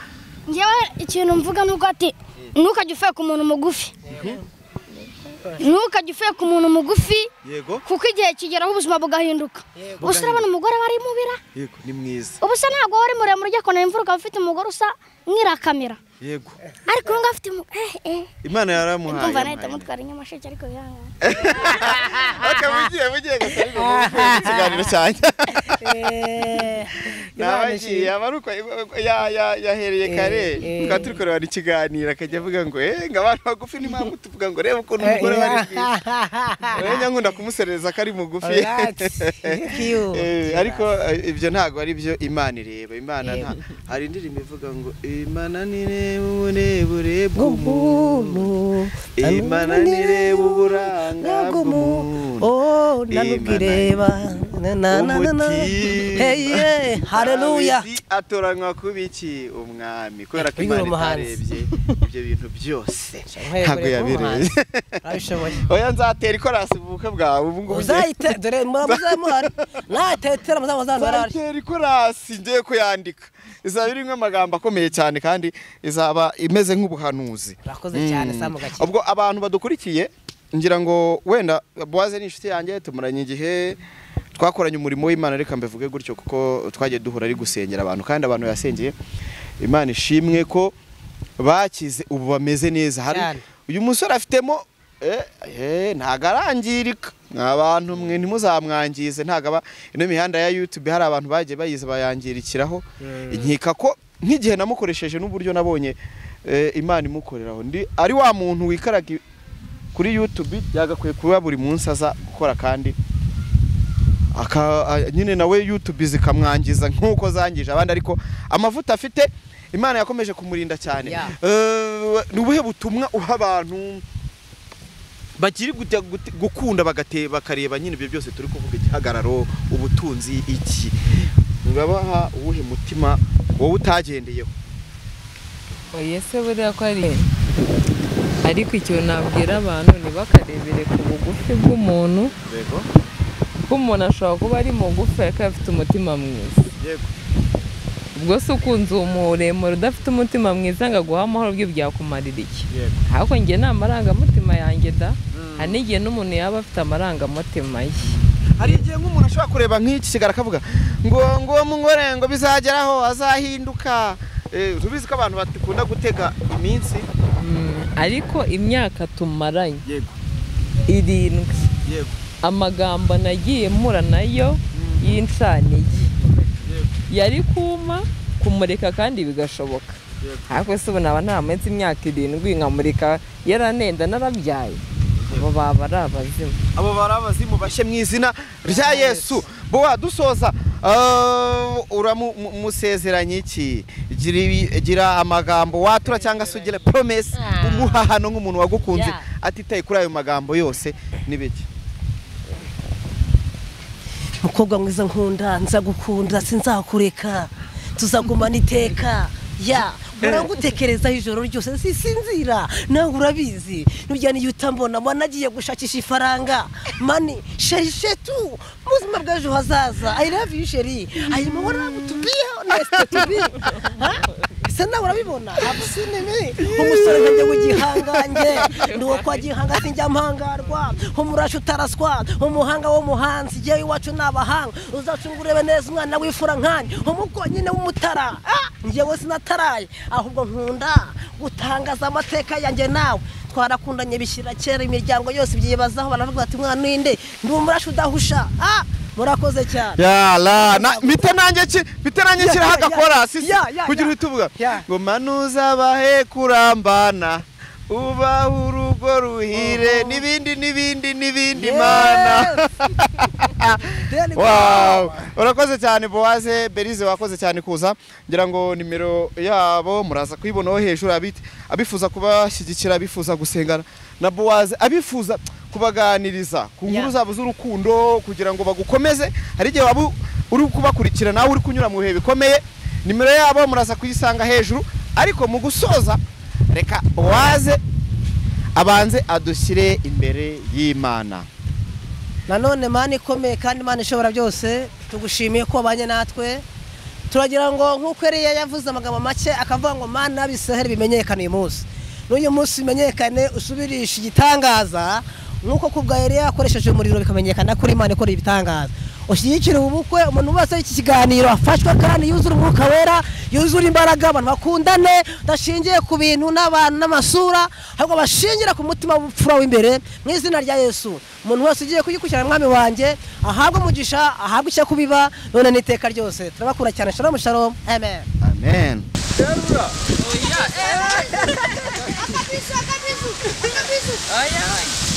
Speaker 5: ngewe ikintu mvuga nuko ati ntukajye ufeka umuntu mugufi ntukajye ufeka umuntu mugufi kuko igihe kigeraho ubuzima bugahinduka ubusa urabona umugore wari mubira
Speaker 1: yego ni mwiza
Speaker 5: ubusa ntabwo wari muremure ujya kona imvura ukaba ufite umugore usa mwirakamera
Speaker 1: yego
Speaker 5: ariko ngo afite
Speaker 1: Imana yaramuhaye
Speaker 5: ndumva nahita mutwara inyamasheke ariko bihangana
Speaker 1: mugiye gasariko mu kiganiro cyane nabagiye abaruko yahereye kare tukaba turi kureba ikiganiro akajya avuga ngo abantu bagufi n'impamvu tuvuga ngo reba ukuntu umugore wari bwiza nkunda kumuserereza kari mugufi ariko ibyo ntago ari byo Imana ireba. Imana hari indirimbo ivuga ngo Imana nireba uburebure bw'umuntu, Imana nireba uburanga bw'umuntu,
Speaker 2: nanubwireba haleluya
Speaker 1: atoranywa kuba iki umwami kubera ko Imana itarebye ibyo bintu byose ntabwo yabirebye. Oya nzatera ikorasi ubukwe bwawe ubu ngubu
Speaker 2: uzayite dore muzamuhari natetera muzamuzamara
Speaker 1: nzatera ikorasi ngiye kuyandika izaba irimo amagambo akomeye cyane kandi izaba imeze nk'ubuhanuzi.
Speaker 2: Urakoze cyane Samu gake.
Speaker 1: Ubwo abantu badukurikiye ngira ngo wenda Boaze ni inshuti yanjye tumuranye igihe twakoranye umurimo w'Imana reka mbevuge gutyo kuko twagiye duhura ari gusengera abantu kandi abantu yasengeye Imana ishimwe ko bakize ubu bameze neza. Hari uyu musore afitemo ntagarangirika abantu mwe ntimuzamwangize ntagaba ino mihanda ya YouTube hari abantu bagiye bayize bayangirikiraho inkika ko nk'igihe namukoresheje n'uburyo nabonye Imana imukoreraho ndi ari wa muntu wikaraga kuri YouTube yagakwiye kuba buri munsi aza gukora kandi nyine nawe YouTube zikamwangiza nk'uko zangije abandi ariko amavuta afite Imana yakomeje kumurinda cyane. Nubuhe butumwa uha abantu bakiri gukunda bakareba nyine ibyo byose turi kuvuga igihagararo ubutunzi iki ngabaha uwuhe mutima wowe utagendeyeho?
Speaker 3: Yese buriya ko ari ariko icyo nabwira abantu ntibakarebere ku bugufi bw'umuntu.
Speaker 1: Yego
Speaker 3: umuntu ashobora kuba ari mugufi ariko afite umutima mwiza.
Speaker 1: Yego
Speaker 3: ubwo se ukunze umuremure udafite umutima mwiza ngo aguhe amahoro byo byakumarira iki? Ariko njye nta marangamutima yanjye da hari n'igihe n'umuntu yaba afite amarangamutima ye.
Speaker 1: Hari igihe nk'umuntu ashobora kureba nk'iki kigara akavuga ngo mungore ngo bizageraho azahinduka. Tubizi ko abantu bakunda gutega iminsi
Speaker 3: ariko imyaka tumaranye
Speaker 1: yego
Speaker 3: 7
Speaker 1: yego
Speaker 3: amagambo nagiye mpura nayo y'insaniye yari kuma kumureka kandi bigashoboka. Ariko se ubu naba ntarametse imyaka 7 nkamurika yaranenda narabyaye. Abo baba ari abazimu.
Speaker 1: Abo bari abazimu bashe mu izina rya Yesu. Boa dusoza uramusezeranye iki? Gira amagambo watura cyangwa se ugira promise umuhahano nk'umuntu wagukunze atitaye kuri ayo magambo yose nibiki?
Speaker 2: Mukobwa mwiza nkunda nza gukunda sinzakureka tuzagumana iteka Uragutekereza ijoro ryose sisinzira nawe urabizi nujya ni utambona mwana agiye gushakisha ifaranga mani shetu muzima bw'ejo hazaza I love you sheri ayimo wana tubiye honest tubi sana urabibona abusineme umusore ngiye gugihanganye ndiwo kwa gihanga sinjya mpangarwa umurasha utaraswa umuhanga wo muhanzi je Iwacu nabahanga uzacungurebe neza umwana wifura nkanye umukonyine w'umutara ngiye sinataraye ahubwo nkunda gutangaza amateka yanjye nawe twarakundanye bishyira kera imiryango yose byibazaho baravuga ati mwana ninde ndi umurasha udahusha murakoze cyane
Speaker 1: yala mite nanjye kira hagakora sisi kugira utuvuga ngo manuza bahe kurambana uba urugo ruhire nibindi mana. Wow urakoze cyane Boaze Berize wakoze cyane kuza ngira ngo nimero yabo muraza kuyibonaho hejuru abifuza kubashyigikira abifuza gusengana na Boaze abifuza kubaganiriza ku nkuru zabo z'urukundo kugira ngo bagukomeze hari igihe waba uri kubakurikira nawe uri kunyura mu bihe bikomeye nimero yabo muraza kuyisanga hejuru ariko mu gusoza reka Boaze abanze adushyire imbere y'Imana.
Speaker 2: Nanone Mana ikomeye kandi Mana ishobora byose tugushimiye ko banye natwe turagira ngo nk'uko Eliya yavuze amagambo make akavuga ngo Mana bisaheri bimenyekane uyu munsi n'uyu munsi bimenyekane usubirisha igitangaza nk'uko kubwa Eliya yakoresheje umuriro bikamenyekana kuri Imana ikora ibitangaza ushyigikire ubukwe umuntu wese iki kiganiro afashwa kandi yuzura umwuka wera yuzura imbaraga abantu bakundane dashingiye ku bintu n'abantu n'amasura ahubwo bashingira ku mutima w'ubupfura w'imbere mu izina rya Yesu umuntu wese ugiye kuyikurikirana mwami wanjye ahabwe umugisha ahabwe icyo kubiba none n'iteka ryose turabakura cyane shalom shalom amen
Speaker 1: amen.
Speaker 5: Akabisu.